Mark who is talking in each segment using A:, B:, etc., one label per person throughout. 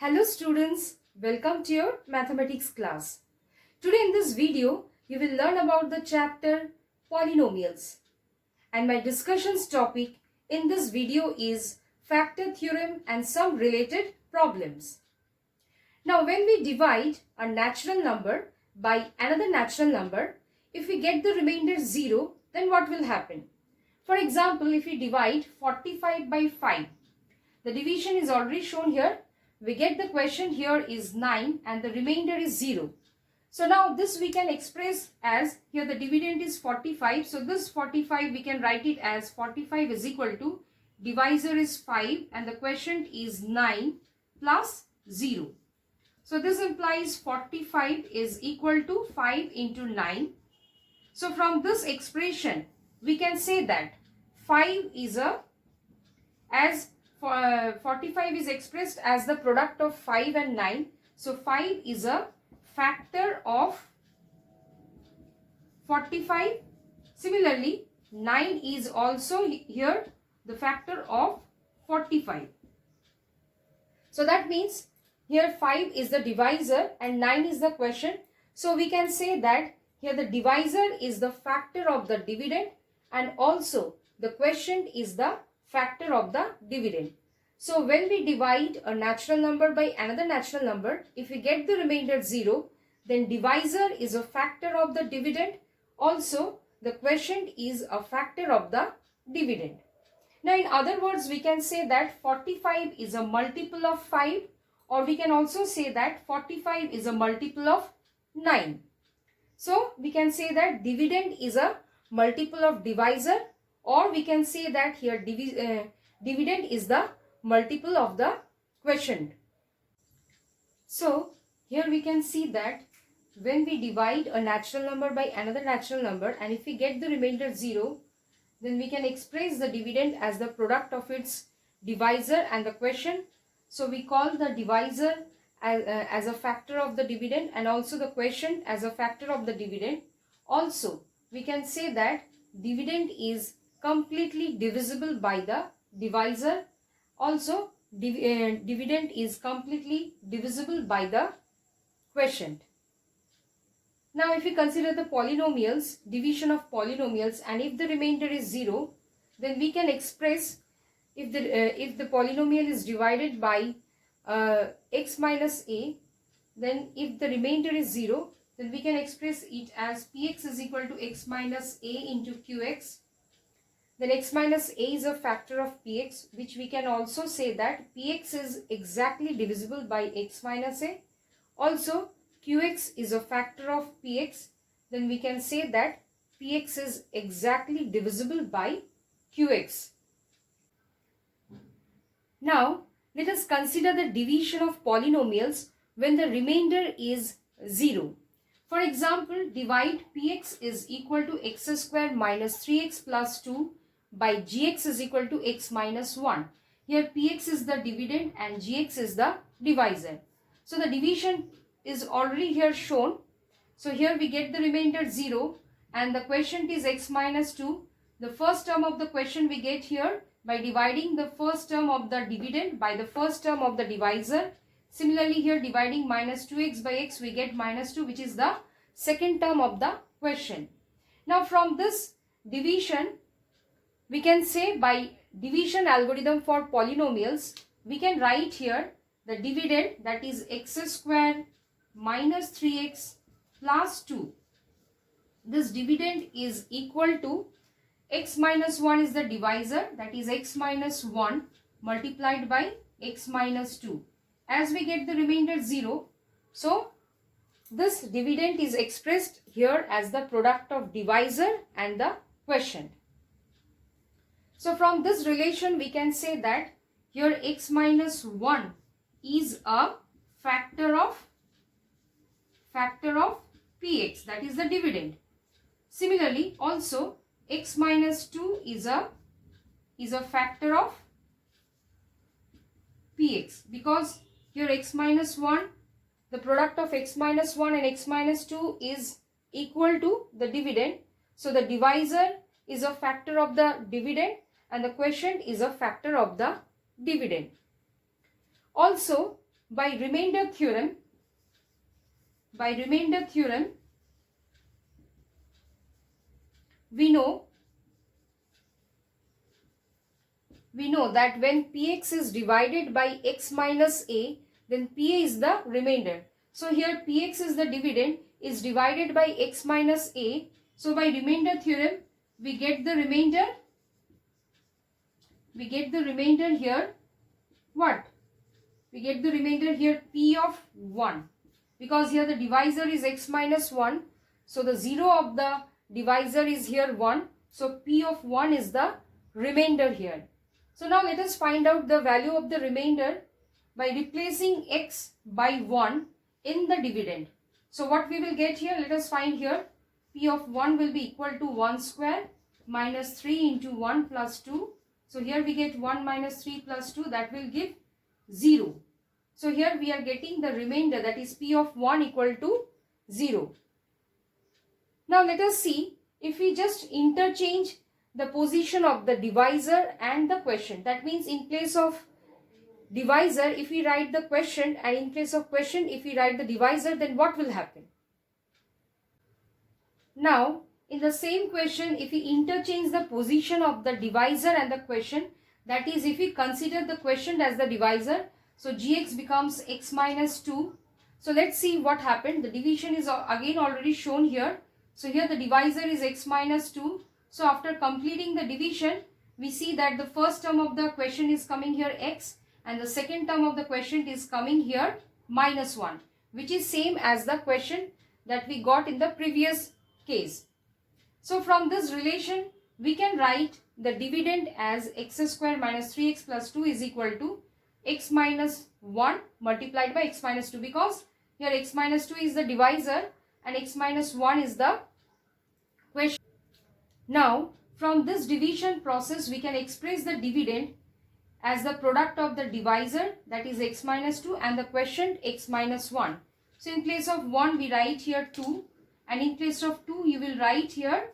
A: Hello students, welcome to your mathematics class. Today in this video, you will learn about the chapter Polynomials. And my discussions topic in this video is factor theorem and some related problems. Now when we divide a natural number by another natural number, if we get the remainder 0, then what will happen? For example, if we divide 45 by 5, the division is already shown here. We get the question here is 9 and the remainder is 0. So now this we can express as, here the dividend is 45. So this 45 we can write it as 45 is equal to, divisor is 5 and the quotient is 9 plus 0. So this implies 45 is equal to 5 into 9. So from this expression we can say that 5 is as 45 is expressed as the product of 5 and 9. So 5 is a factor of 45. Similarly, 9 is also here the factor of 45. So that means here 5 is the divisor and 9 is the quotient. So we can say that here the divisor is the factor of the dividend and also the quotient is the factor of the dividend. So when we divide a natural number by another natural number, if we get the remainder 0, then divisor is a factor of the dividend. Also, the quotient is a factor of the dividend. Now, in other words, we can say that 45 is a multiple of 5, or we can also say that 45 is a multiple of 9. So, we can say that dividend is a multiple of divisor, or we can say that here dividend is the multiple of the quotient. So here we can see that when we divide a natural number by another natural number and if we get the remainder 0, then we can express the dividend as the product of its divisor and the quotient. So we call the divisor as a factor of the dividend and also the quotient as a factor of the dividend. Also we can say that dividend is completely divisible by the divisor. Also, dividend is completely divisible by the quotient. Now, if we consider the polynomials, division of polynomials, and if the remainder is 0, then we can express if the polynomial is divided by x minus a, then if the remainder is 0, then we can express it as px is equal to x minus a into qx. Then x minus a is a factor of px, which we can also say that px is exactly divisible by x minus a. Also, qx is a factor of px. Then we can say that px is exactly divisible by qx. Now, let us consider the division of polynomials when the remainder is 0. For example, divide px is equal to x square minus 3x plus 2 by gx is equal to x minus 1. Here px is the dividend and gx is the divisor. So the division is already here shown. So here we get the remainder 0 and the quotient is x minus 2. The first term of the quotient we get here by dividing the first term of the dividend by the first term of the divisor. Similarly here dividing minus 2x by x we get minus 2, which is the second term of the quotient. Now from this division, we can say by division algorithm for polynomials, we can write here the dividend, that is x square minus 3x plus 2. This dividend is equal to x minus 1 is the divisor, that is x minus 1 multiplied by x minus 2. As we get the remainder 0, so this dividend is expressed here as the product of divisor and the quotient. So from this relation we can say that here x minus 1 is a factor of px, that is the dividend. Similarly also x minus 2 is a factor of px, because here x minus 1, the product of x minus 1 and x minus 2 is equal to the dividend. So the divisor is a factor of the dividend and the quotient is a factor of the dividend. Also, by remainder theorem, we know that when px is divided by x minus a, then pa is the remainder. So here px is the dividend, is divided by x minus a. So by remainder theorem, we get the remainder. We get the remainder here. What? We get the remainder here p of 1. Because here the divisor is x minus 1. So the 0 of the divisor is here 1. So p of 1 is the remainder here. So now let us find out the value of the remainder by replacing x by 1 in the dividend. So what we will get here, let us find here, p of 1 will be equal to 1 square minus 3 into 1 plus 2. So here we get 1 minus 3 plus 2, that will give 0. So here we are getting the remainder, that is p of 1 equal to 0. Now let us see if we just interchange the position of the divisor and the quotient. That means in place of divisor, if we write the quotient, and in place of quotient, if we write the divisor, then what will happen? Now, in the same question, if we interchange the position of the divisor and the quotient, that is, if we consider the quotient as the divisor, so gx becomes x minus 2. So let's see what happened. The division is again already shown here. So here the divisor is x minus 2. So after completing the division, we see that the first term of the quotient is coming here x, and the second term of the quotient is coming here minus 1, which is same as the quotient that we got in the previous case. So from this relation, we can write the dividend as x square minus 3x plus 2 is equal to x minus 1 multiplied by x minus 2, because here x minus 2 is the divisor and x minus 1 is the quotient. Now, from this division process, we can express the dividend as the product of the divisor, that is x minus 2, and the quotient x minus 1. So in place of 1, we write here 2, and in place of 2, we will write here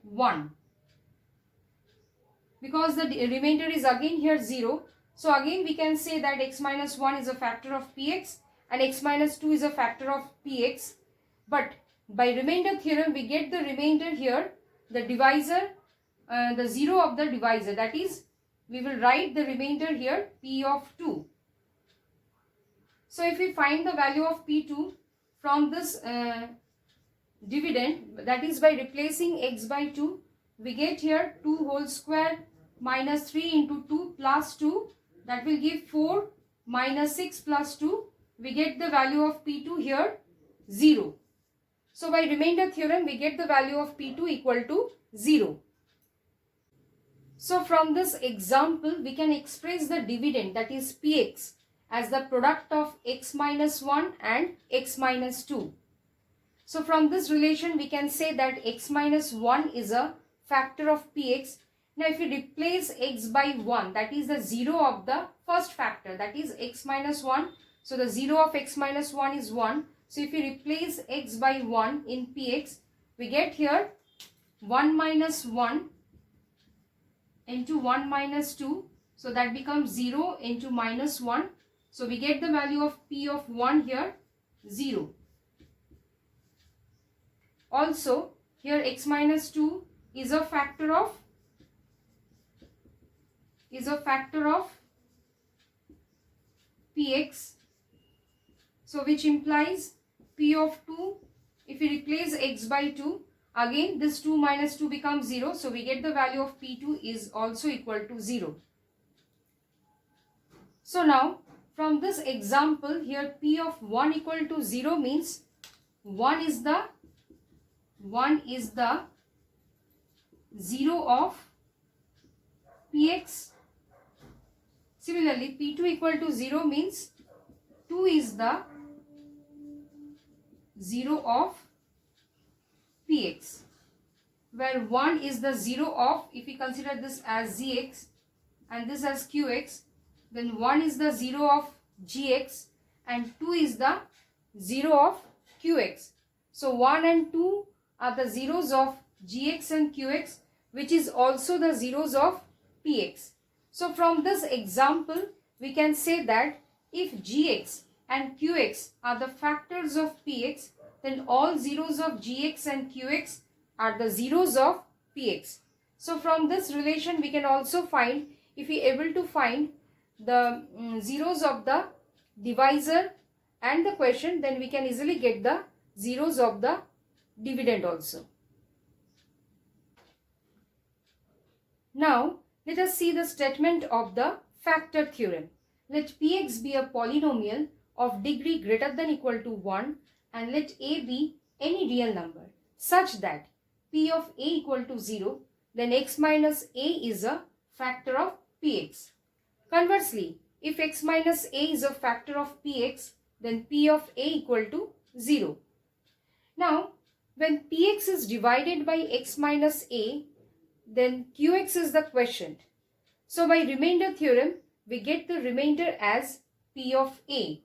A: 1. Because the remainder is again here 0. So again we can say that x minus 1 is a factor of px and x minus 2 is a factor of px. But by remainder theorem, we get the remainder here, the divisor, the 0 of the divisor, that is, we will write the remainder here p of 2. So if we find the value of p2 from this dividend, that is by replacing x by 2, we get here 2 whole square minus 3 into 2 plus 2, that will give 4 minus 6 plus 2. We get the value of p2 here 0. So by remainder theorem, we get the value of p2 equal to 0. So from this example, we can express the dividend, that is px, as the product of x minus 1 and x minus 2. So from this relation, we can say that x minus 1 is a factor of px. Now if we replace x by 1, that is the 0 of the first factor, that is x minus 1. So the 0 of x minus 1 is 1. So if we replace x by 1 in px, we get here 1 minus 1 into 1 minus 2. So that becomes 0 into minus 1. So we get the value of p of 1 here 0. Also here x minus 2 is a factor of px. So which implies p of 2, if we replace x by 2, again this 2 minus 2 becomes 0. So we get the value of p2 is also equal to 0. So now from this example, here p of 1 equal to 0 means 1 is the 0 of px. Similarly, p2 equal to 0 means 2 is the 0 of px, where 1 is the 0 of, if we consider this as zx and this as qx, then 1 is the 0 of gx and 2 is the 0 of qx. So 1 and 2 are the zeros of gx and qx, which is also the zeros of px. So from this example, we can say that if gx and qx are the factors of px, then all zeros of gx and qx are the zeros of px. So from this relation we can also find, if we are able to find the zeros of the divisor and the quotient, then we can easily get the zeros of the dividend also. Now let us see the statement of the factor theorem. Let px be a polynomial of degree greater than equal to 1 and let a be any real number such that p of a equal to 0, then x minus a is a factor of px. Conversely, if x minus a is a factor of px, then p of a equal to 0. Now, when px is divided by x minus a, then qx is the quotient. So by remainder theorem, we get the remainder as p of a.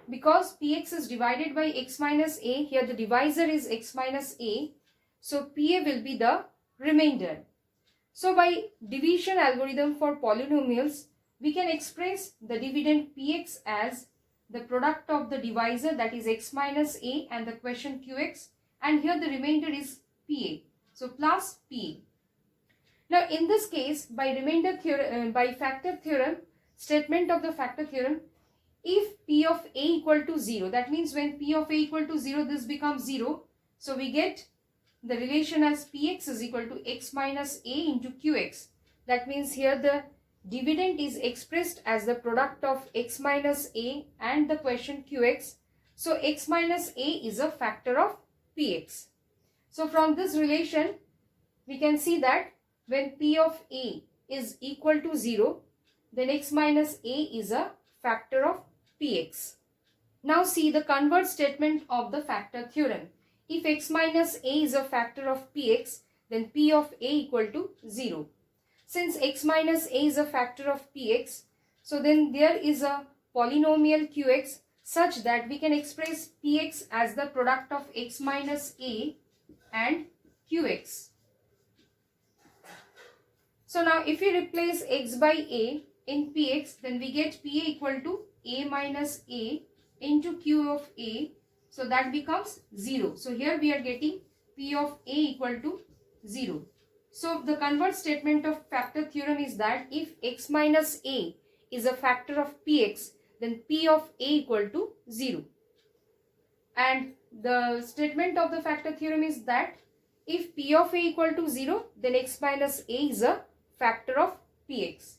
A: Because px is divided by x minus a, here the divisor is x minus a, so pa will be the remainder. So by division algorithm for polynomials, we can express the dividend px as the product of the divisor, that is x minus a, and the quotient qx, and here the remainder is pa. So plus pa. Now in this case, by remainder theorem, by factor theorem, statement of the factor theorem, if p of a equal to 0, that means when p of a equal to 0, this becomes 0. So we get the relation as px is equal to x minus a into qx. That means here the dividend is expressed as the product of x minus a and the quotient qx. So x minus a is a factor of px. So from this relation, we can see that when p of a is equal to 0, then x minus a is a factor of px. Now see the convert statement of the factor theorem. If x minus a is a factor of px, then p of a equal to 0. Since x minus a is a factor of px, so then there is a polynomial qx such that we can express px as the product of x minus a and qx. So now if we replace x by a in px, then we get pa equal to a minus a into q of a. So that becomes 0. So here we are getting p of a equal to 0. So the convert statement of factor theorem is that if x minus a is a factor of px, then p of a equal to 0. And the statement of the factor theorem is that if p of a equal to 0, then x minus a is a factor of px.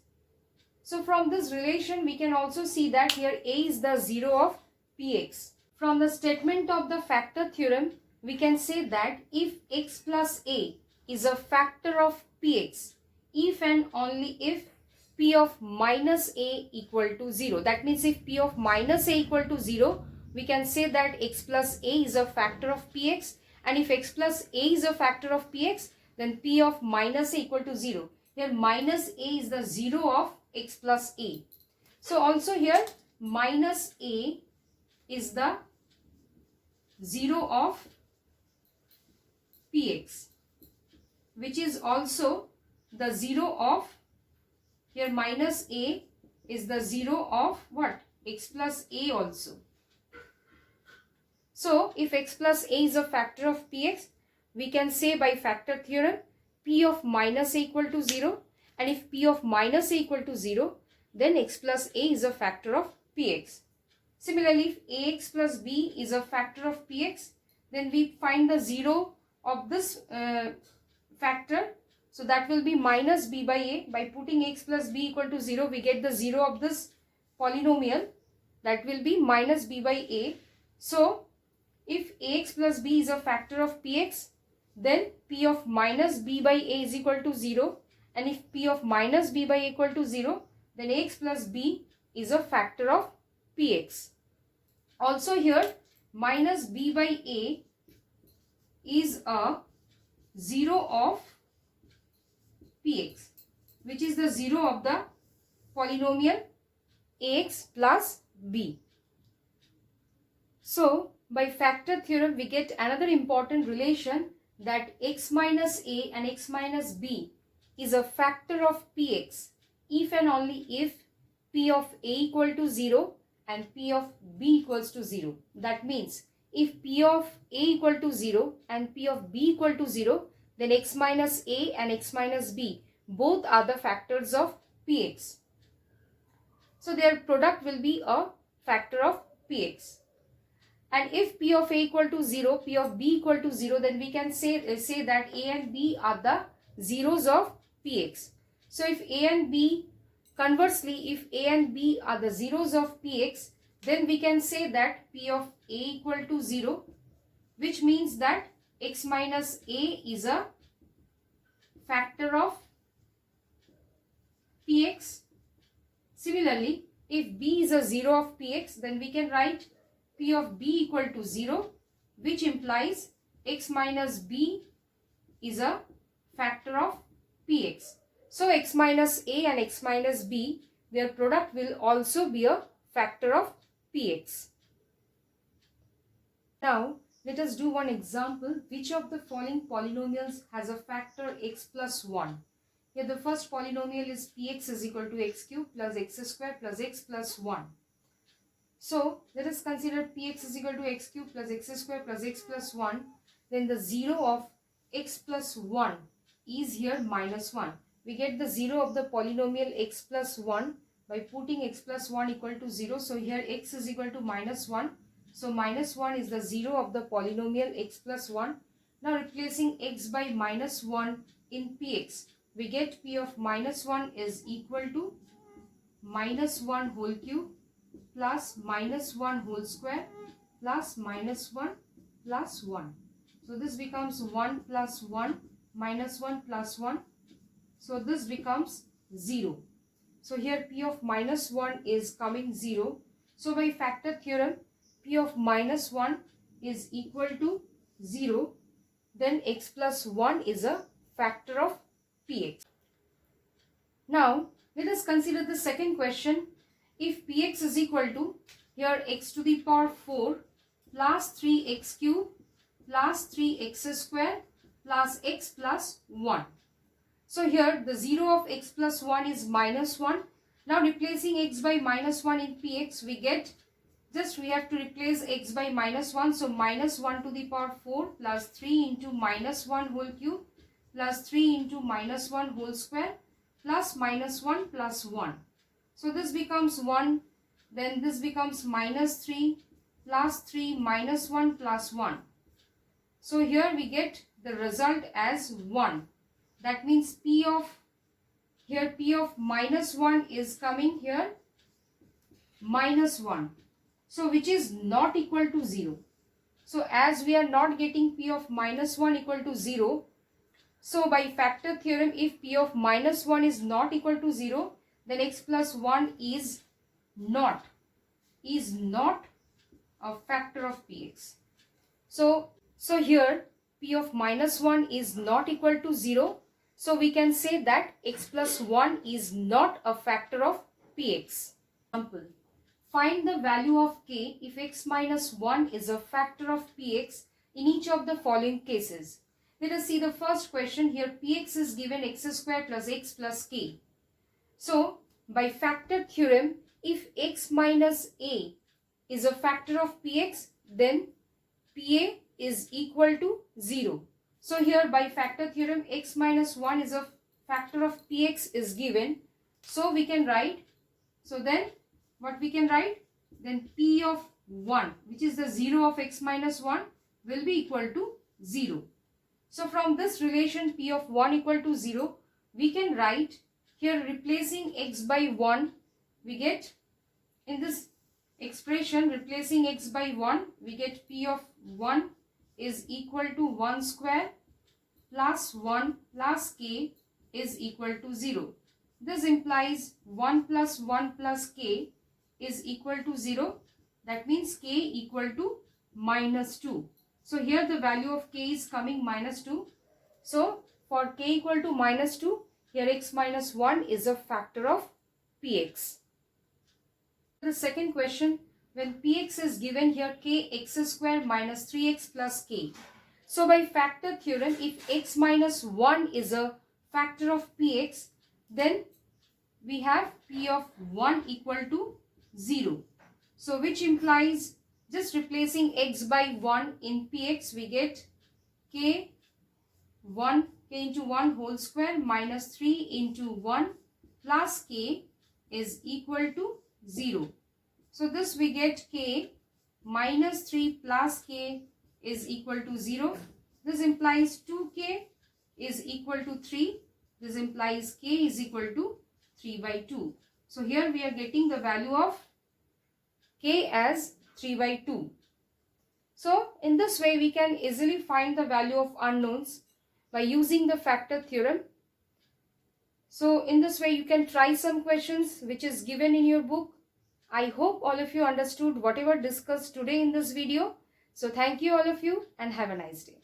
A: So from this relation, we can also see that here a is the 0 of px. From the statement of the factor theorem, we can say that if x plus a is a factor of px, if and only if p of minus a equal to 0. That means if p of minus a equal to 0, we can say that x plus a is a factor of px, and if x plus a is a factor of px, then p of minus a equal to 0. Here minus a is the 0 of x plus a. So also here minus a is the 0 of px, which is also the 0 of, here minus a is the 0 of what? X plus a also. So if x plus a is a factor of px, we can say by factor theorem p of minus a equal to 0, and if p of minus a equal to 0, then x plus a is a factor of px. Similarly, if ax plus b is a factor of px, then we find the 0 of this factor. So that will be minus b by a. By putting x plus b equal to 0, we get the 0 of this polynomial. That will be minus b by a. So if ax plus b is a factor of px, then p of minus b by a is equal to 0. And if p of minus b by a equal to 0, then ax plus b is a factor of px. Also here minus b by a is a 0 of px, which is the 0 of the polynomial ax plus b. So by factor theorem, we get another important relation, that x minus a and x minus b is a factor of px if and only if p of a equal to 0 and P of B equals to 0. That means if P of A equal to 0 and P of B equal to 0, then x minus A and x minus B both are the factors of Px. So their product will be a factor of Px. And if P of A equal to 0, P of B equal to 0, then we can say that A and B are the zeros of Px. So if A and B, conversely, if A and B are the zeros of Px, then we can say that P of A equal to 0, which means that x minus A is a factor of Px. Similarly, if B is a 0 of Px, then we can write P of B equal to 0, which implies x minus B is a factor of Px. So x minus A and x minus B, their product will also be a factor of Px. Now, let us do one example. Which of the following polynomials has a factor x plus 1? Here the first polynomial is Px is equal to x cube plus x square plus x plus 1. So, let us consider Px is equal to x cube plus x square plus x plus 1. Then the 0 of x plus 1 is here minus 1. We get the 0 of the polynomial x plus 1 by putting x plus 1 equal to 0. So, here x is equal to minus 1. So, minus 1 is the 0 of the polynomial x plus 1. Now, replacing x by minus 1 in Px, we get P of minus 1 is equal to minus 1 whole cube plus minus 1 whole square plus minus 1 plus 1. So, this becomes 1 plus 1 minus 1 plus 1. So, this becomes 0. So, here P of minus 1 is coming 0. So, by factor theorem, P of minus 1 is equal to 0. Then x plus 1 is a factor of Px. Now, let us consider the second question. If Px is equal to, here x to the power 4 plus 3x cube plus 3x square plus x plus 1. So, here the 0 of x plus 1 is minus 1. Now, replacing x by minus 1 in Px, we get, we have to replace x by minus 1. So, minus 1 to the power 4 plus 3 into minus 1 whole cube plus 3 into minus 1 whole square plus minus 1 plus 1. So, this becomes 1, then this becomes minus 3 plus 3 minus 1 plus 1. So, here we get the result as 1. That means P of minus 1 is coming here minus 1. So, which is not equal to 0. So, as we are not getting P of minus 1 equal to 0, so by factor theorem, if P of minus 1 is not equal to 0, then x plus 1 is not a factor of Px. So here P of minus 1 is not equal to 0. So we can say that x plus 1 is not a factor of Px. Example. Find the value of k if x minus 1 is a factor of Px in each of the following cases. Let us see the first question. Here Px is given x square plus x plus k. So, by factor theorem, if x minus a is a factor of Px, then Pa is equal to 0. So, here by factor theorem, x minus 1 is a factor of Px is given. So, we can write, what we can write? Then P of 1, which is the 0 of x minus 1, will be equal to 0. So, from this relation P of 1 equal to 0, we can write here replacing x by 1, we get in this expression replacing x by 1, we get P of 1 is equal to 1 square plus 1 plus k is equal to 0. This implies 1 plus 1 plus k is equal to 0. That means k equal to minus 2. So, here the value of k is coming minus 2. So, for k equal to minus 2, here x minus 1 is a factor of Px. The second question, when Px is given here k x square minus 3x plus k. So, by factor theorem, if x minus 1 is a factor of Px, then we have P of 1 equal to 0. So which implies just replacing x by 1 in px, we get k into 1 whole square minus 3 into 1 plus k is equal to 0. So this we get k minus 3 plus k is equal to 0. This implies 2k is equal to 3. This implies k is equal to 3 by 2. So here we are getting the value of k as 3 by 2. So in this way we can easily find the value of unknowns by using the factor theorem. So in this way you can try some questions which is given in your book. I hope all of you understood whatever discussed today in this video. So thank you all of you and have a nice day.